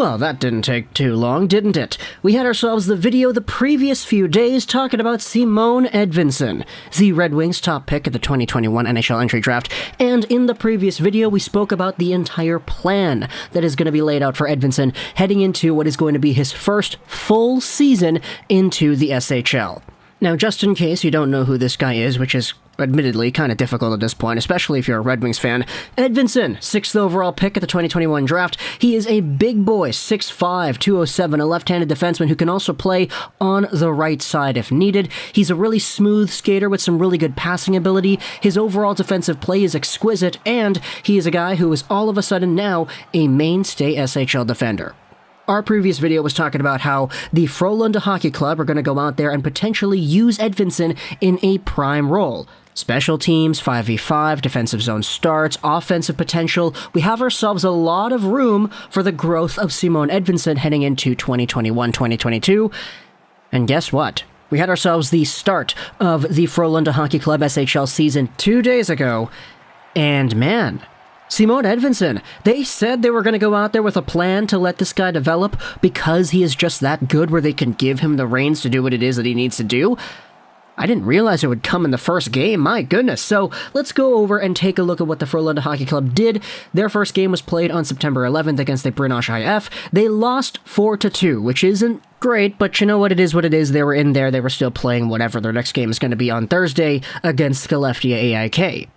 Well, that didn't take too long, didn't it? We had ourselves the video the previous few days talking about Simon Edvinsson, the Red Wings' top pick at the 2021 NHL Entry Draft, and in the previous video we spoke about the entire plan that is going to be laid out for Edvinsson heading into what is going to be his first full season into the SHL. Now, just in case you don't know who this guy is, which is admittedly kind of difficult at this point, especially if you're a Red Wings fan, Edvinsson, 6th overall pick at the 2021 draft. He is a big boy, 6'5", 207, a left-handed defenseman who can also play on the right side if needed. He's a really smooth skater with some really good passing ability. His overall defensive play is exquisite, and he is a guy who is all of a sudden now a mainstay SHL defender. Our previous video was talking about how the Frölunda Hockey Club are going to go out there and potentially use Edvinsson in a prime role. Special teams, 5v5, defensive zone starts, offensive potential. We have ourselves a lot of room for the growth of Simon Edvinsson heading into 2021-2022. And guess what? We had ourselves the start of the Frölunda Hockey Club SHL season 2 days ago. And man, Simon Edvinsson, they said they were going to go out there with a plan to let this guy develop because he is just that good where they can give him the reins to do what it is that he needs to do. I didn't realize it would come in the first game, my goodness. So let's go over and take a look at what the Frölunda Hockey Club did. Their first game was played on September 11th against the Brandt IF. They lost 4-2, which isn't great, but you know what, it is what it is. They were in there, they were still playing whatever. Their next game is going to be on Thursday against Skellefteå AIK.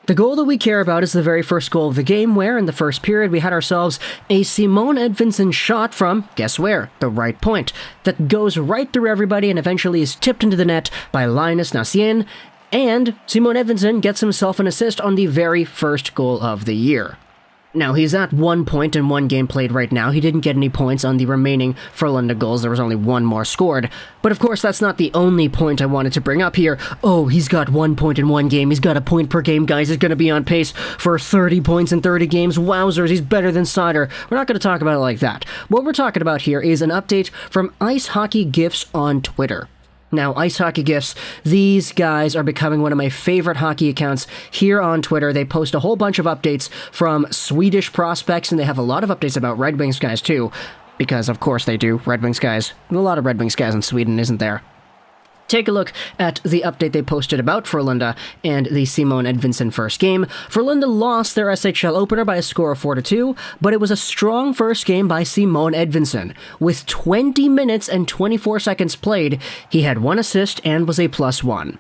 The goal that we care about is the very first goal of the game, where in the first period we had ourselves a Simon Edvinsson shot from, guess where, the right point, that goes right through everybody and eventually is tipped into the net by Linus Nassien, and Simon Edvinsson gets himself an assist on the very first goal of the year. Now, he's at 1 point in one game played right now. He didn't get any points on the remaining Frölunda goals. There was only one more scored. But of course, that's not the only point I wanted to bring up here. Oh, he's got 1 point in one game. He's got a point per game, guys. He's going to be on pace for 30 points in 30 games. Wowzers, he's better than Seider. We're not going to talk about it like that. What we're talking about here is an update from Ice Hockey Gifts on Twitter. Now, Ice Hockey Gifts, these guys are becoming one of my favorite hockey accounts here on Twitter. They post a whole bunch of updates from Swedish prospects, and they have a lot of updates about Red Wings guys, too. Because, of course, they do. Red Wings guys. A lot of Red Wings guys in Sweden, isn't there? Take a look at the update they posted about Frölunda and the Simon Edvinsson first game. Frölunda lost their SHL opener by a score of 4-2, but it was a strong first game by Simon Edvinsson. With 20 minutes and 24 seconds played, he had 1 assist and was a +1.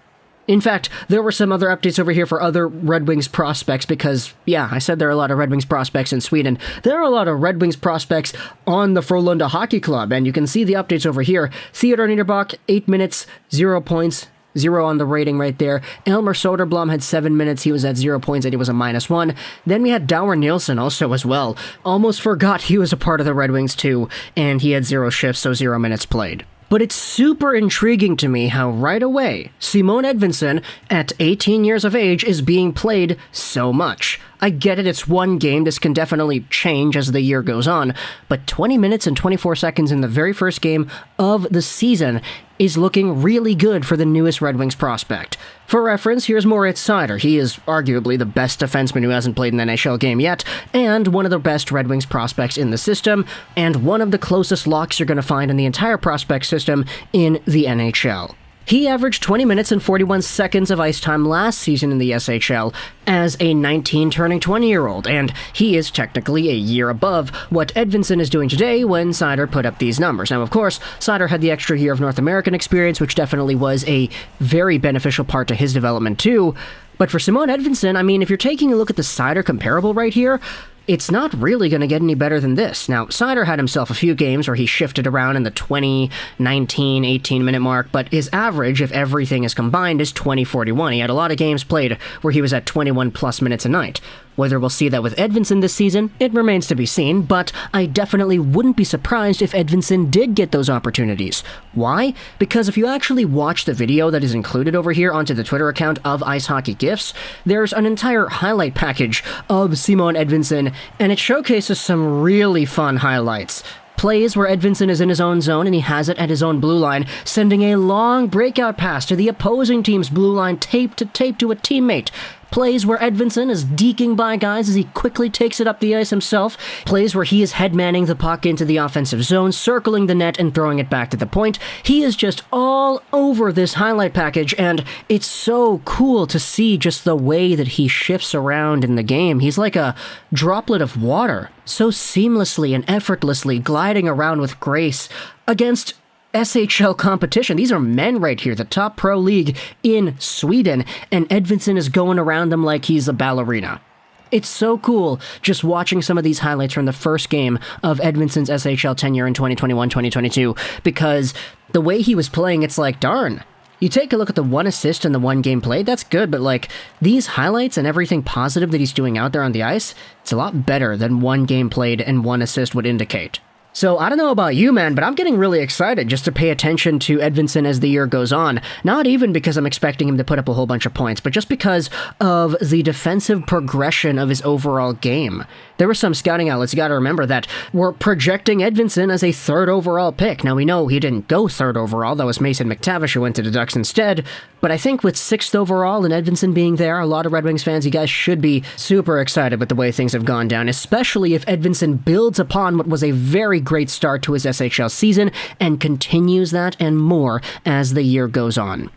In fact, there were some other updates over here for other Red Wings prospects because, yeah, I said there are a lot of Red Wings prospects in Sweden. There are a lot of Red Wings prospects on the Frölunda Hockey Club, and you can see the updates over here. Theodor Niederbach, 8 minutes, 0 points, 0 on the rating right there. Elmer Soderblom had 7 minutes, he was at 0 points, and he was a -1. Then we had Dauer Nielsen also as well. Almost forgot he was a part of the Red Wings too, and he had 0 shifts, so 0 minutes played. But it's super intriguing to me how right away, Simon Edvinsson, at 18 years of age, is being played so much. I get it, it's one game, this can definitely change as the year goes on, but 20 minutes and 24 seconds in the very first game of the season is looking really good for the newest Red Wings prospect. For reference, here's Moritz Seider. He is arguably the best defenseman who hasn't played an NHL game yet, and one of the best Red Wings prospects in the system, and one of the closest locks you're going to find in the entire prospect system in the NHL. He averaged 20 minutes and 41 seconds of ice time last season in the SHL as a 19 turning 20-year-old, and he is technically a year above what Edvinsson is doing today when Seider put up these numbers. Now, of course, Seider had the extra year of North American experience, which definitely was a very beneficial part to his development too. But for Simon Edvinsson, I mean, if you're taking a look at the Seider comparable right here, it's not really going to get any better than this. Now, Seider had himself a few games where he shifted around in the 20, 19, 18-minute mark, but his average, if everything is combined, is 20-41. He had a lot of games played where he was at 21-plus minutes a night. Whether we'll see that with Edvinsson this season, it remains to be seen, but I definitely wouldn't be surprised if Edvinsson did get those opportunities. Why? Because if you actually watch the video that is included over here onto the Twitter account of Ice Hockey Gifts, there's an entire highlight package of Simon Edvinsson, and it showcases some really fun highlights. Plays where Edvinsson is in his own zone and he has it at his own blue line, sending a long breakout pass to the opposing team's blue line tape to a teammate. Plays where Edvinsson is deking by guys as he quickly takes it up the ice himself. Plays where he is headmanning the puck into the offensive zone, circling the net and throwing it back to the point. He is just all over this highlight package, and it's so cool to see just the way that he shifts around in the game. He's like a droplet of water, so seamlessly and effortlessly gliding around with grace against SHL competition. These are men right here, the top pro league in Sweden, and Edvinsson is going around them like he's a ballerina. It's so cool just watching some of these highlights from the first game of Edvinsson's SHL tenure in 2021-2022, because the way he was playing, it's like, darn. You take a look at the 1 assist and the 1 game played, that's good, but like, these highlights and everything positive that he's doing out there on the ice, it's a lot better than 1 game played and 1 assist would indicate. So, I don't know about you, man, but I'm getting really excited just to pay attention to Edvinsson as the year goes on. Not even because I'm expecting him to put up a whole bunch of points, but just because of the defensive progression of his overall game. There were some scouting outlets, you gotta remember, that were projecting Edvinsson as a 3rd overall pick. Now, we know he didn't go 3rd overall, that was Mason McTavish who went to the Ducks instead, but I think with 6th overall and Edvinsson being there, a lot of Red Wings fans, you guys should be super excited with the way things have gone down, especially if Edvinsson builds upon what was a very great start to his SHL season and continues that and more as the year goes on.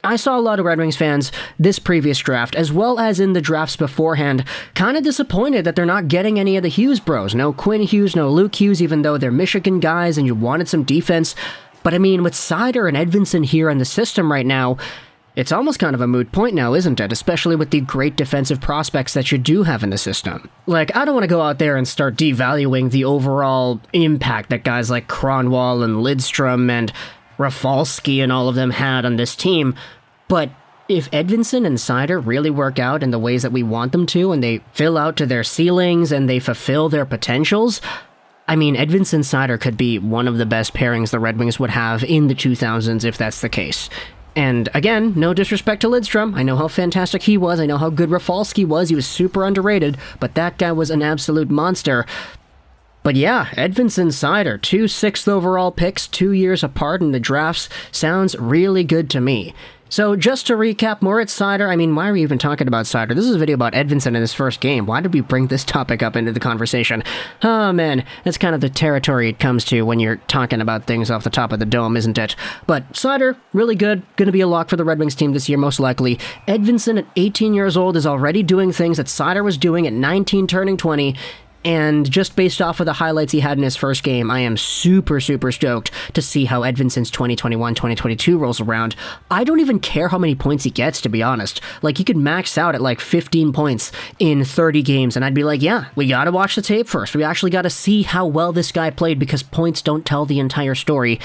I saw a lot of Red Wings fans this previous draft, as well as in the drafts beforehand, kind of disappointed that they're not getting any of the Hughes bros. No Quinn Hughes, no Luke Hughes, even though they're Michigan guys and you wanted some defense. But I mean, with Seider and Edvinsson here in the system right now, it's almost kind of a moot point now, isn't it? Especially with the great defensive prospects that you do have in the system. Like, I don't want to go out there and start devaluing the overall impact that guys like Kronwall and Lidstrom and Rafalski and all of them had on this team, but if Edvinsson and Seider really work out in the ways that we want them to, and they fill out to their ceilings and they fulfill their potentials, I mean, Edvinsson-Seider could be one of the best pairings the Red Wings would have in the 2000s if that's the case. And again, no disrespect to Lidstrom. I know how fantastic he was. I know how good Rafalski was. He was super underrated, but that guy was an absolute monster. But yeah, Edvinsson-Seider, 2 6th overall picks, 2 years apart in the drafts, sounds really good to me. So just to recap, Moritz Seider, I mean, why are we even talking about Seider? This is a video about Edvinsson in his first game. Why did we bring this topic up into the conversation? Oh man, that's kind of the territory it comes to when you're talking about things off the top of the dome, isn't it? But Seider, really good, gonna be a lock for the Red Wings team this year, most likely. Edvinsson at 18 years old is already doing things that Seider was doing at 19 turning 20, and just based off of the highlights he had in his first game, I am super, super stoked to see how Edvinsson's 2021-2022 rolls around. I don't even care how many points he gets, to be honest. Like, he could max out at like 15 points in 30 games, and I'd be like, yeah, we gotta watch the tape first. We actually gotta see how well this guy played, because points don't tell the entire story.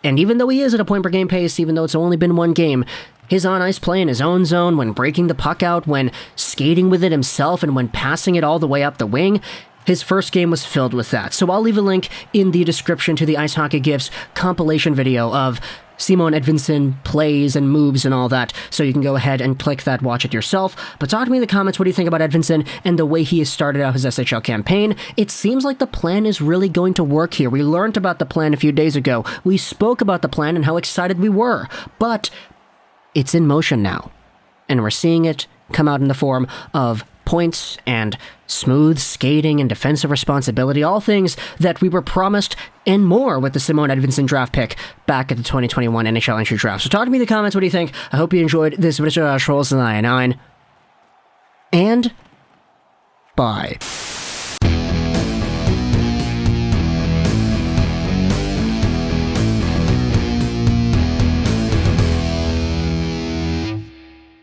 And even though he is at a point per game pace, even though it's only been 1 game, his on-ice play in his own zone, when breaking the puck out, when skating with it himself, and when passing it all the way up the wing, his first game was filled with that. So I'll leave a link in the description to the Ice Hockey Gifts compilation video of Simon Edvinsson plays and moves and all that, so you can go ahead and click that, watch it yourself. But talk to me in the comments, what do you think about Edvinsson and the way he has started out his SHL campaign? It seems like the plan is really going to work here. We learned about the plan a few days ago. We spoke about the plan and how excited we were, but it's in motion now. And we're seeing it come out in the form of points and smooth skating and defensive responsibility, all things that we were promised and more with the Simon Edvinsson draft pick back at the 2021 NHL Entry Draft. So talk to me in the comments, what do you think? I hope you enjoyed this video. Rosén, and bye.